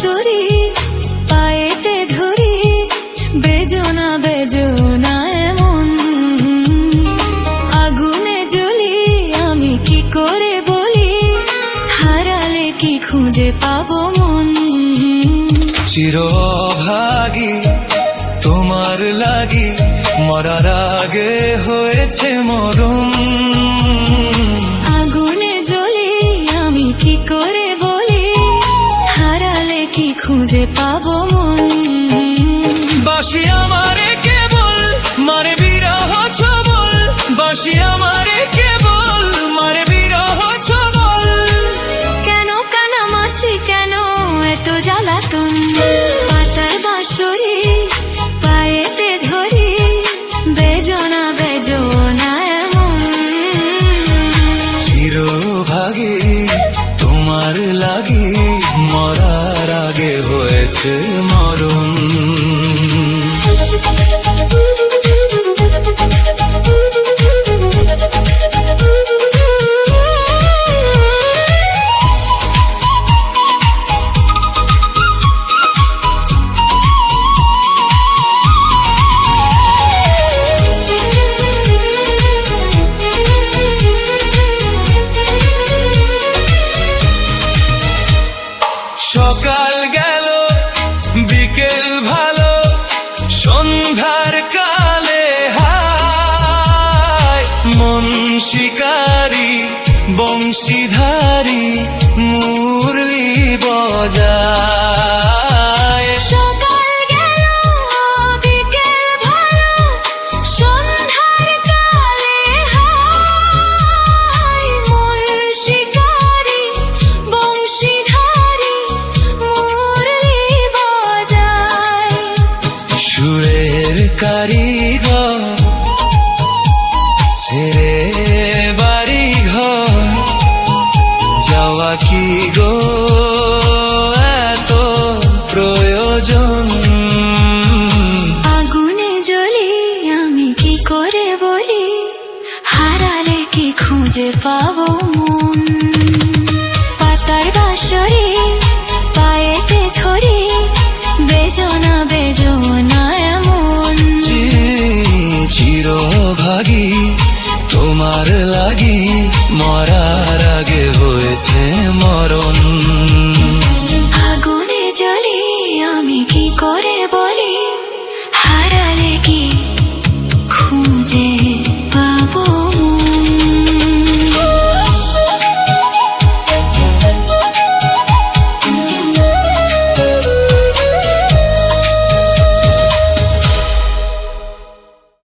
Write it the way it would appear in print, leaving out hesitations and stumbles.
বাঁশরি পায়েতে ধরি, বেজনা বেজনা এমন আগুনে জ্বলি, আমি কি করে বলি, হারালে কি খুঁজে পাবো মন। চিরভাগী তোমার লাগি, মরার আগে হয়েছে মরণ। আগুনে জ্বলি, আমি কি করে বলি, হারালে কি খুঁজে পাবো মন। বাঁশি আমারে কেবল মারে বিরহ ছবল, বাঁশি আমারে কেবল মারে বিরহ ছবল। কেন কানামাছি, কেন এত জ্বালাতন, পাতার বাঁশরি পায়েতে ধরি, বেজনা বেজনা এমন। চিরভাগী তোমার লাগি, মরার আগে হয়েছে মরণ। সকাল গেল বিকেল ভালো, সন্ধ্যার কালে হায় মন শিকারি বংশীধারী মুরলি বজায়। সকাল গেল বিকেল ভালো, সন্ধ্যার কালে হায় মন শিকারি বংশীধারী মুরলি বজায়। সুরের কারিগর ছেড়ে বাড়ি ঘর, যাওয়া কি গো এত প্রয়োজন। আগুনে জ্বলি, আমি কি করে বলি, হারালে কি খুঁজে পাবো মন। পাতার বাঁশরি পায়েতে ধরি, বেজনা বেজনা এমন। চিরভাগী তোমার লাগি, মরার আগে হয়েছে মরণ।